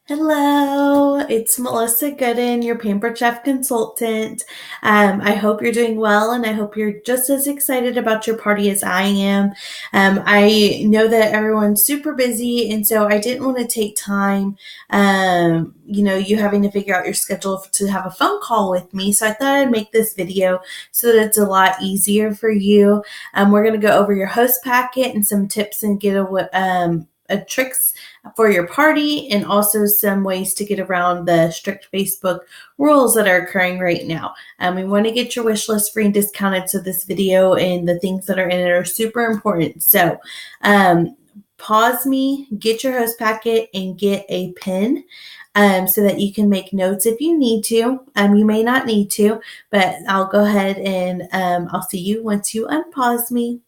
Hello, it's Melissa Gooden, your Pampered Chef consultant. I hope you're doing well and I hope you're just as excited about your party as I am. I know that everyone's super busy, and so I didn't want to take time, you having to figure out your schedule to have a phone call with me. So I thought I'd make this video so that it's a lot easier for you. We're going to go over your host packet and some tips and get tricks for your party, and also some ways to get around the strict Facebook rules that are occurring right now. We want to get your wish list free and discounted, so this video and the things that are in it are super important. So pause me, get your host packet, and get a pen so that you can make notes if you need to. You may not need to, but I'll go ahead and I'll see you once you unpause me.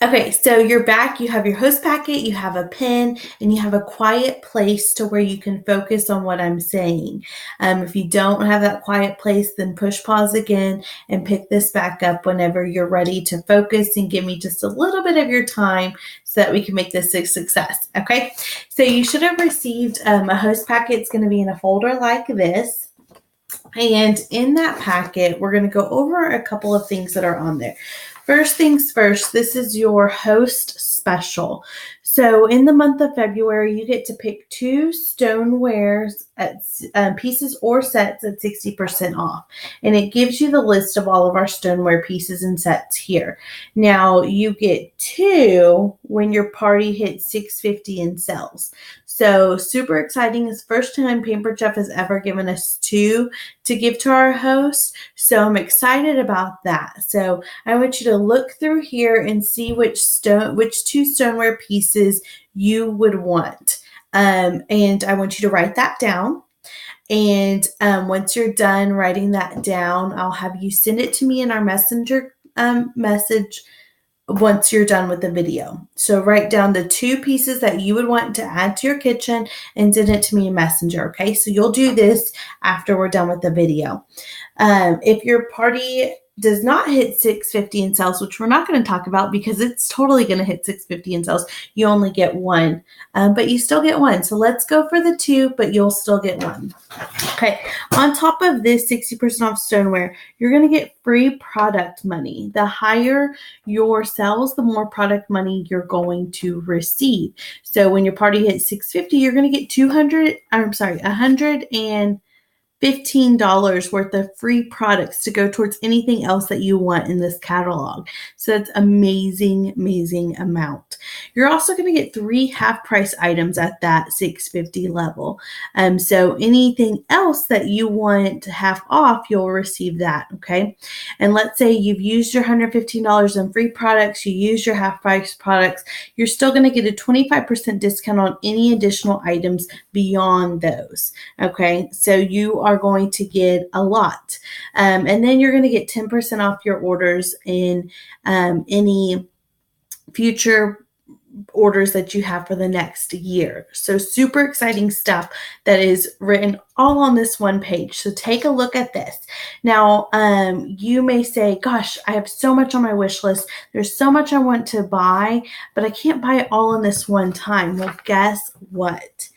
Okay, so you're back. You have your host packet, you have a pen, and you have a quiet place to where you can focus on what I'm saying. If you don't have that quiet place, then push pause again and pick this back up whenever you're ready to focus, and give me just a little bit of your time so that we can make this a success. Okay, so you should have received a host packet. It's going to be in a folder like this. And in that packet, we're going to go over a couple of things that are on there. First things first, this is your host special. So in the month of February, you get to pick 2 stonewares at pieces or sets at 60% off. And it gives you the list of all of our stoneware pieces and sets here. Now you get 2 when your party hits $6.50 in sales. So super exciting. It's the first time Pampered Chef has ever given us 2 to give to our host. So I'm excited about that. So I want you to look through here and see which 2 stoneware pieces you would want. And I want you to write that down. And once you're done writing that down, I'll have you send it to me in our messenger message once you're done with the video. So write down the 2 pieces that you would want to add to your kitchen and send it to me in Messenger. Okay, so you'll do this after we're done with the video. If your party does not hit $6.50 in sales, which we're not going to talk about because it's totally going to hit $6.50 in sales, you only get 1, but you still get 1. So let's go for the 2, but you'll still get 1. Okay, on top of this 60% off stoneware, you're going to get free product money. The higher your sales, the more product money you're going to receive. So when your party hits $6.50, you're going to get $115 worth of free products to go towards anything else that you want in this catalog. So that's amazing, amazing amount. You're also going to get 3 half price items at that $6.50 level. So anything else that you want half off, you'll receive that. Okay. And let's say you've used your $115 in free products, you use your half price products, you're still going to get a 25% discount on any additional items beyond those. Okay. So you are going to get a lot. And then you're going to get 10% off your orders in any future orders that you have for the next year. So super exciting stuff that is written all on this one page. So take a look at this. Now, you may say, gosh, I have so much on my wish list. There's so much I want to buy, but I can't buy it all in this one time. Well, guess what?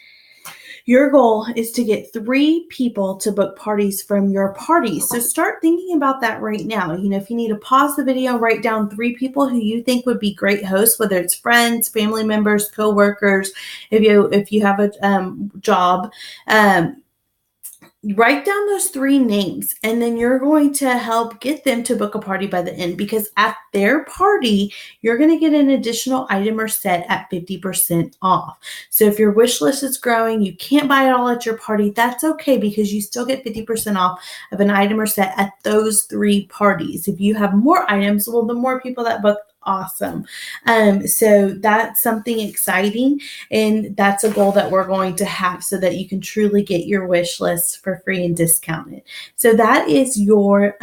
Your goal is to get 3 people to book parties from your party. So start thinking about that right now. If you need to pause the video, write down 3 people who you think would be great hosts, whether it's friends, family members, coworkers, if you have a job. Write down those 3 names, and then you're going to help get them to book a party by the end, because at their party, you're going to get an additional item or set at 50% off. So if your wish list is growing, you can't buy it all at your party, that's okay, because you still get 50% off of an item or set at those 3 parties. If you have more items, well, the more people that book, awesome. So that's something exciting, and that's a goal that we're going to have so that you can truly get your wish list for free and discounted. So that is your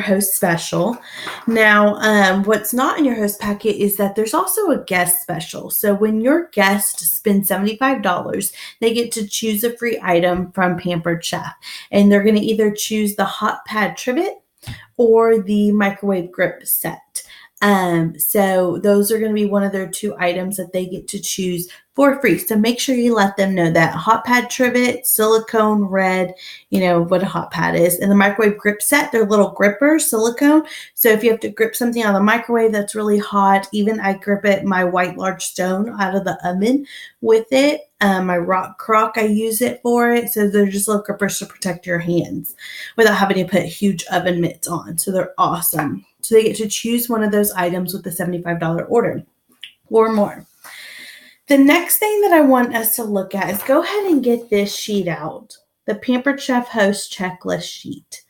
host special. Now, what's not in your host packet is that there's also a guest special. So when your guest spends $75, they get to choose a free item from Pampered Chef, and they're going to either choose the hot pad trivet or the microwave grip set. So those are going to be one of their 2 items that they get to choose for free. So make sure you let them know that. Hot pad trivet, silicone, red, you know what a hot pad is. And the microwave grip set, they're little grippers, silicone. So if you have to grip something out of the microwave that's really hot, even I grip it, my white large stone out of the oven with it. My rock crock, I use it for it. So they're just little grippers to protect your hands without having to put huge oven mitts on. So they're awesome. So they get to choose one of those items with the $75 order or more. The next thing that I want us to look at is go ahead and get this sheet out, the Pampered Chef Host Checklist Sheet.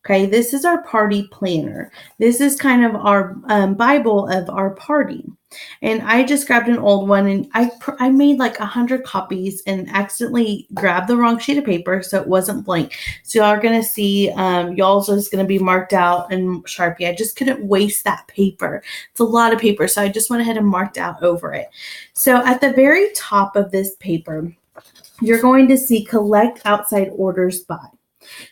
Okay, this is our party planner. This is kind of our Bible of our party. And I just grabbed an old one, and I made like 100 copies and accidentally grabbed the wrong sheet of paper, so it wasn't blank. So y'all are going to see y'all's is going to be marked out in Sharpie. I just couldn't waste that paper. It's a lot of paper, so I just went ahead and marked out over it. So at the very top of this paper, you're going to see collect outside orders by.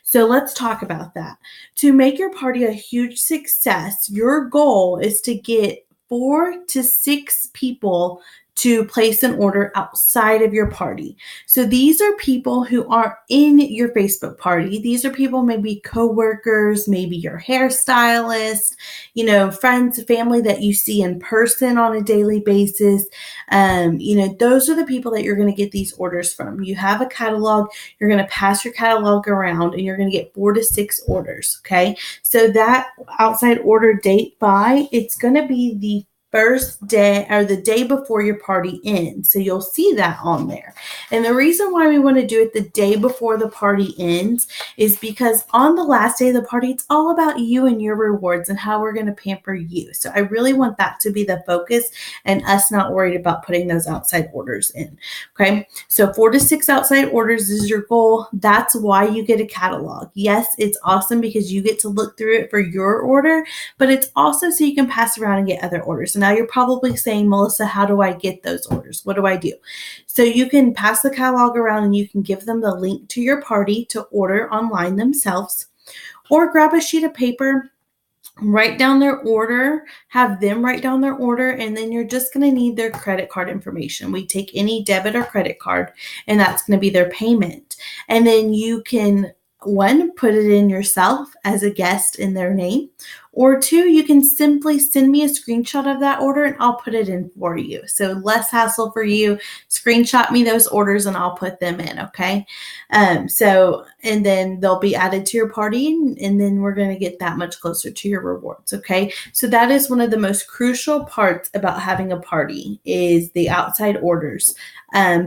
So let's talk about that. To make your party a huge success, your goal is to get 4 to 6 people to place an order outside of your party. So these are people who are in your Facebook party. These are people, maybe coworkers, maybe your hairstylist, you know, friends, family that you see in person on a daily basis. You know, those are the people that you're going to get these orders from. You have a catalog, you're going to pass your catalog around, and you're going to get 4 to 6 orders. Okay. So that outside order date by, it's going to be the first day or the day before your party ends. So you'll see that on there. And the reason why we want to do it the day before the party ends is because on the last day of the party, it's all about you and your rewards and how we're going to pamper you. So I really want that to be the focus and us not worried about putting those outside orders in. Okay. So 4 to 6 outside orders is your goal. That's why you get a catalog. Yes, it's awesome because you get to look through it for your order, but it's also so you can pass around and get other orders. So now you're probably saying, Melissa, how do I get those orders? What do I do? So you can pass the catalog around and you can give them the link to your party to order online themselves, or grab a sheet of paper, write down their order, have them write down their order, and then you're just going to need their credit card information. We take any debit or credit card, and that's going to be their payment. And then you can, 1, put it in yourself as a guest in their name, or 2, you can simply send me a screenshot of that order and I'll put it in for you. So less hassle for you. Screenshot me those orders and I'll put them in. Okay. And then they'll be added to your party, and then we're going to get that much closer to your rewards. Okay. So that is one of the most crucial parts about having a party is the outside orders.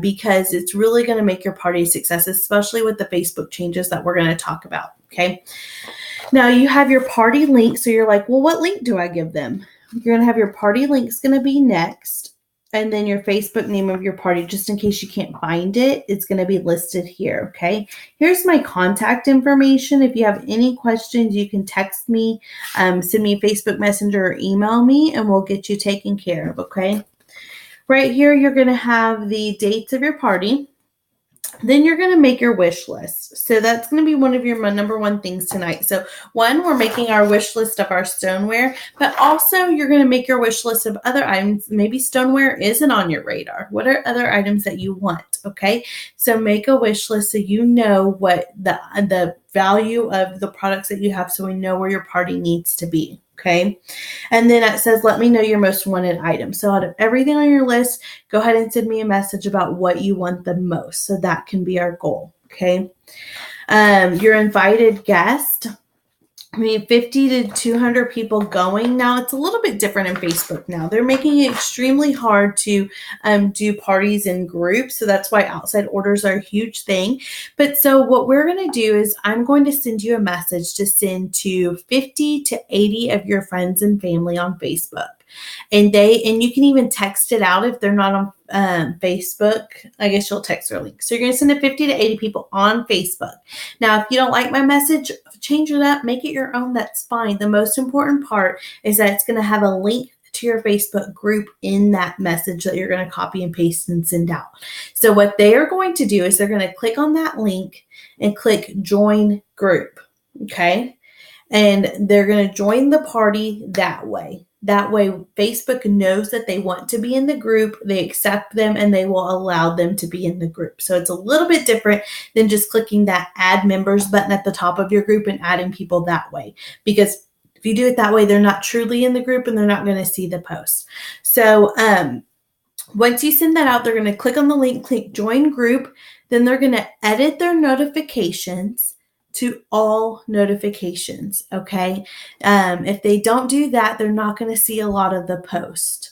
Because it's really going to make your party a success, especially with the Facebook changes that we're going to talk about. Okay. Now you have your party link. So you're like, well, what link do I give them? You're going to have your party link's going to be next. And then your Facebook name of your party, just in case you can't find it, it's going to be listed here. Okay. Here's my contact information. If you have any questions, you can text me, send me a Facebook Messenger or email me, and we'll get you taken care of. Okay. Right here, you're going to have the dates of your party. Then you're going to make your wish list. So that's going to be one of your number one things tonight. So 1, we're making our wish list of our stoneware, but also you're going to make your wish list of other items. Maybe stoneware isn't on your radar. What are other items that you want? Okay. So make a wish list so you know what the value of the products that you have, so we know where your party needs to be. Okay. And then it says, let me know your most wanted item. So out of everything on your list, go ahead and send me a message about what you want the most. So that can be our goal. Okay. Your invited guest. 50 to 200 people going. Now, it's a little bit different in Facebook now. They're making it extremely hard to do parties in groups. So that's why outside orders are a huge thing. But so what we're going to do is I'm going to send you a message to send to 50 to 80 of your friends and family on Facebook. And you can even text it out if they're not on Facebook. I guess you'll text their link. So you're going to send it 50 to 80 people on Facebook. Now, if you don't like my message, change it up, make it your own. That's fine. The most important part is that it's going to have a link to your Facebook group in that message that you're going to copy and paste and send out. So what they are going to do is they're going to click on that link and click join group. Okay. And they're going to join the party that way. That way, Facebook knows that they want to be in the group, they accept them, and they will allow them to be in the group. So it's a little bit different than just clicking that add members button at the top of your group and adding people that way. Because if you do it that way, they're not truly in the group and they're not going to see the post. So once you send that out, they're going to click on the link, click join group. Then they're going to edit their notifications to all notifications, okay? If they don't do that, they're not going to see a lot of the post.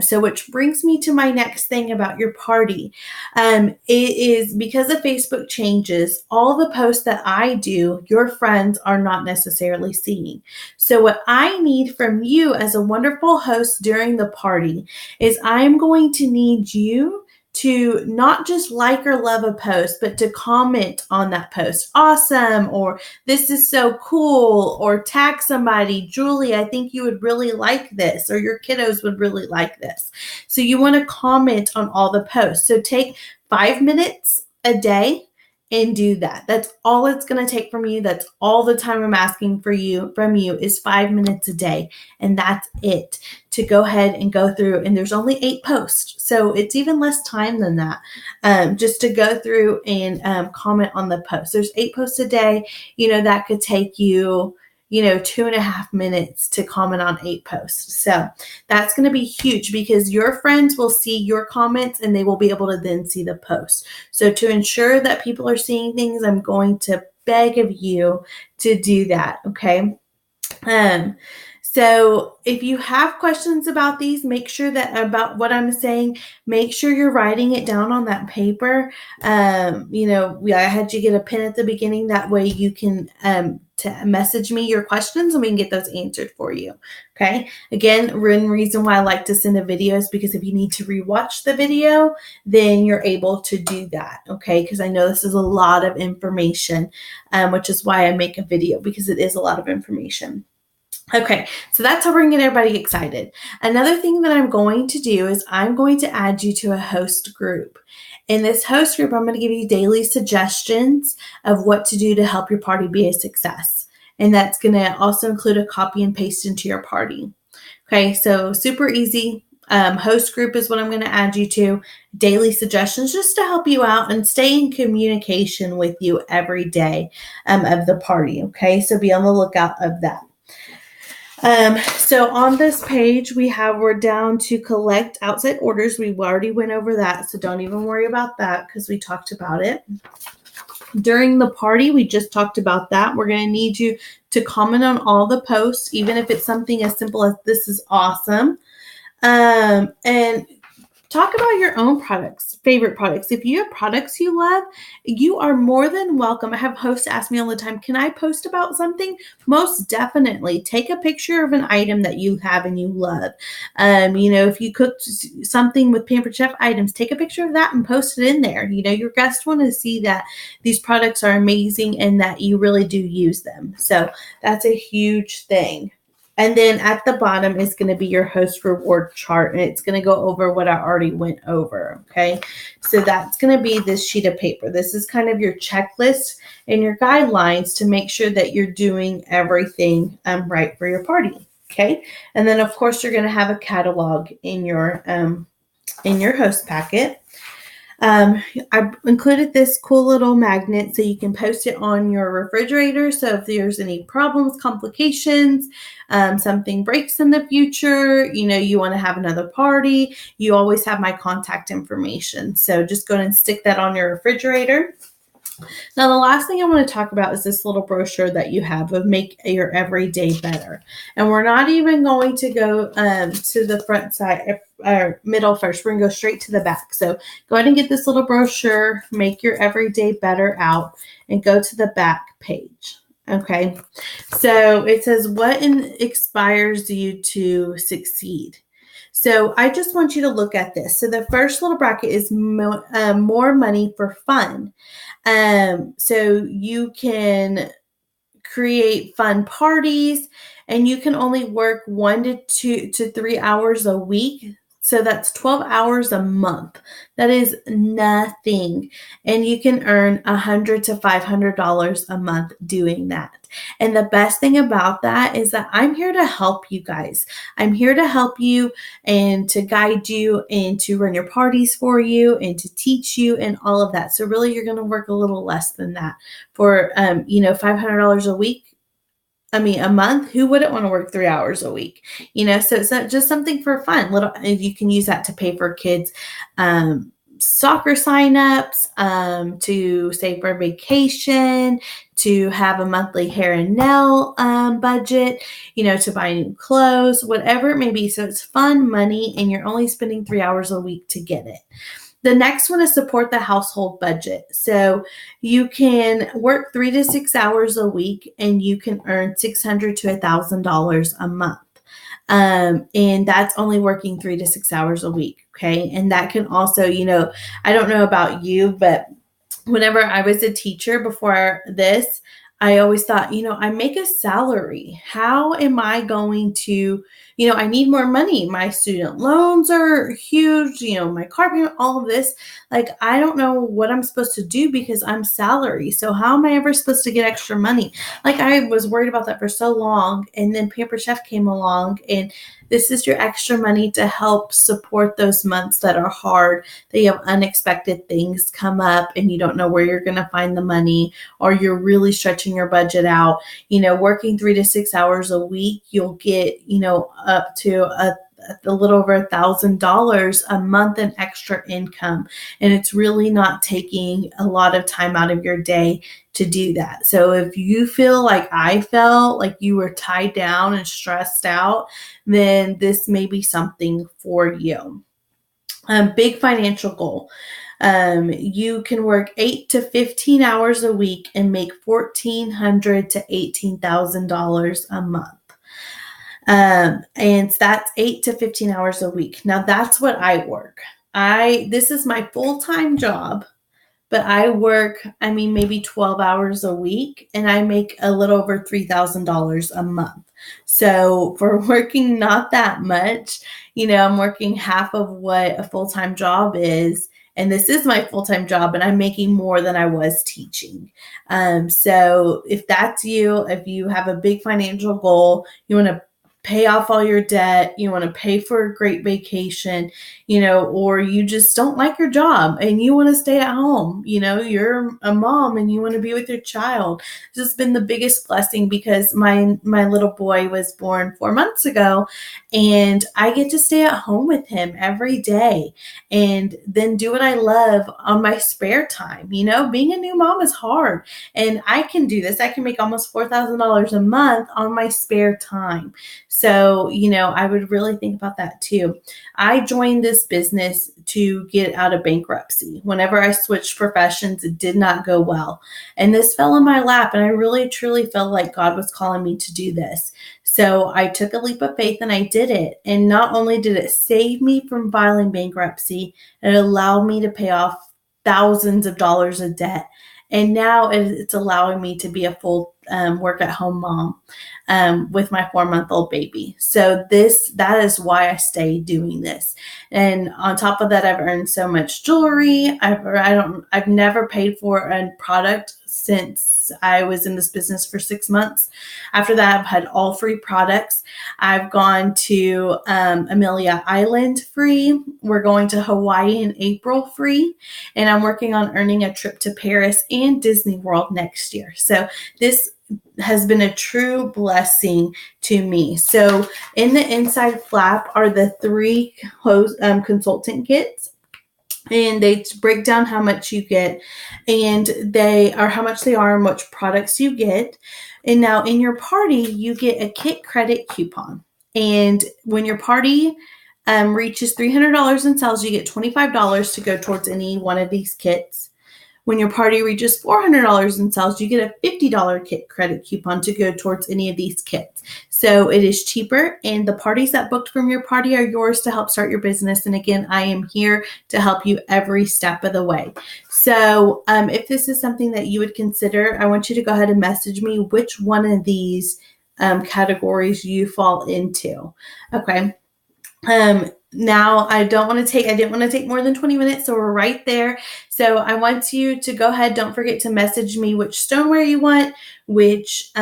So which brings me to my next thing about your party. It is because of Facebook changes, all the posts that I do, your friends are not necessarily seeing. So what I need from you as a wonderful host during the party is I'm going to need you to not just like or love a post, but to comment on that post. Awesome, or this is so cool, or tag somebody. Julie, I think you would really like this, or your kiddos would really like this. So you want to comment on all the posts. So take 5 minutes a day and do that. That's all it's going to take from you. That's all the time I'm asking from you is 5 minutes a day. And that's it, to go ahead and go through. And there's only 8 posts. So it's even less time than that, just to go through and comment on the post. There's 8 posts a day. That could take you 2.5 minutes to comment on 8 posts. So that's going to be huge because your friends will see your comments and they will be able to then see the post. So to ensure that people are seeing things, I'm going to beg of you to do that. Okay. So if you have questions about these, make sure that about what I'm saying, make sure you're writing it down on that paper. I had you get a pen at the beginning. That way you can to message me your questions and we can get those answered for you. Okay. Again, one reason why I like to send a video is because if you need to rewatch the video, then you're able to do that. Okay. Because I know this is a lot of information, which is why I make a video, because it is a lot of information. Okay, so that's how we're going to get everybody excited. Another thing that I'm going to do is I'm going to add you to a host group. In this host group, I'm going to give you daily suggestions of what to do to help your party be a success. And that's going to also include a copy and paste into your party. Okay, so super easy. Host group is what I'm going to add you to. Daily suggestions just to help you out and stay in communication with you every day of the party. Okay, so be on the lookout of that. So on this page, we're down to collect outside orders. We already went over that, so don't even worry about that because we talked about it. During the party, we just talked about that. We're going to need you to comment on all the posts, even if it's something as simple as "this is awesome." And talk about your own favorite products. If you have products you love, you are more than welcome. I have hosts ask me all the time, can I post about something? Most definitely. Take a picture of an item that you have and you love. If you cooked something with Pampered Chef items, take a picture of that and post it in there. Your guests want to see that these products are amazing and that you really do use them. So that's a huge thing. And then at the bottom is going to be your host reward chart, and it's going to go over what I already went over, okay? So that's going to be this sheet of paper. This is kind of your checklist and your guidelines to make sure that you're doing everything right for your party, okay? And then, of course, you're going to have a catalog in your host packet. I included this cool little magnet so you can post it on your refrigerator. So if there's any problems, complications, something breaks in the future, you want to have another party, you always have my contact information. So just go ahead and stick that on your refrigerator. Now, the last thing I want to talk about is this little brochure that you have of Make Your Everyday Better. And we're not even going to go to the front side or middle first. We're going to go straight to the back. So go ahead and get this little brochure, Make Your Everyday Better out, and go to the back page. Okay. So it says, what inspires you to succeed? So I just want you to look at this. So the first little bracket is more money for fun. So you can create fun parties and you can only work 1 to 3 hours a week. So that's 12 hours a month. That is nothing. And you can earn $100 to $500 a month doing that. And the best thing about that is that I'm here to help you guys. I'm here to help you and to guide you and to run your parties for you and to teach you and all of that. So really you're going to work a little less than that for, $500 a week. A month, who wouldn't want to work 3 hours a week? So it's not just something for fun. You can use that to pay for kids' soccer signups, to save for vacation, to have a monthly hair and nail budget, to buy new clothes, whatever it may be. So it's fun money, and you're only spending 3 hours a week to get it. The next one is support the household budget. So you can work 3 to 6 hours a week and you can earn $600 to $1,000 a month. And that's only working 3 to 6 hours a week. Okay. And that can also, I don't know about you, but whenever I was a teacher before this, I always thought, I make a salary. How am I going to, I need more money. My student loans are huge, my car payment, all of this. Like, I don't know what I'm supposed to do because I'm salary. So how am I ever supposed to get extra money? Like, I was worried about that for so long. And then Pampered Chef came along, and this is your extra money to help support those months that are hard, that you have unexpected things come up and you don't know where you're going to find the money, or you're really stretching your budget out. Working 3 to 6 hours a week, you'll get, up to a little over $1,000 a month in extra income. And it's really not taking a lot of time out of your day to do that. So if you feel like I felt like you were tied down and stressed out, then this may be something for you. Big financial goal. You can work 8 to 15 hours a week and make $1,400 to $18,000 a month. And that's 8 to 15 hours a week. Now that's what I work. This is my full-time job, but I work, maybe 12 hours a week, and I make a little over $3,000 a month. So for working not that much, I'm working half of what a full-time job is. And this is my full-time job, and I'm making more than I was teaching. So if that's you, if you have a big financial goal, you want to pay off all your debt, you want to pay for a great vacation, or you just don't like your job and you want to stay at home, you're a mom and you want to be with your child. This has been the biggest blessing because my little boy was born 4 months ago, and I get to stay at home with him every day and then do what I love on my spare time. Being a new mom is hard, and I can do this. I can make almost $4,000 a month on my spare time. So, I would really think about that too. I joined this business to get out of bankruptcy. Whenever I switched professions, it did not go well. And this fell in my lap, and I really, truly felt like God was calling me to do this. So I took a leap of faith and I did it. And not only did it save me from filing bankruptcy, it allowed me to pay off thousands of dollars of debt. And now it's allowing me to be a full work at home mom with my 4-month-old baby. So that is why I stay doing this. And on top of that, I've earned so much jewelry. I've never paid for a product since I was in this business for 6 months. After that, I've had all free products. I've gone to Amelia Island free. We're going to Hawaii in April free. And I'm working on earning a trip to Paris and Disney World next year. So this has been a true blessing to me. So in the inside flap are the 3 consultant kits. And they break down how much you get, and how much they are and which products you get. And now in your party, you get a kit credit coupon. And when your party reaches $300 in sales, you get $25 to go towards any one of these kits. When your party reaches $400 in sales, you get a $50 kit credit coupon to go towards any of these kits. So it is cheaper, and the parties that booked from your party are yours to help start your business. And again, I am here to help you every step of the way. So if this is something that you would consider, I want you to go ahead and message me which one of these categories you fall into. Okay. now I didn't want to take more than 20 minutes, so we're right there. So I want you to go ahead. Don't forget to message me which stoneware you want, which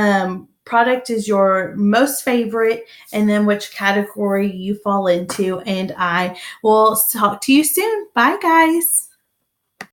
product is your most favorite, and then which category you fall into. And I will talk to you soon. Bye, guys.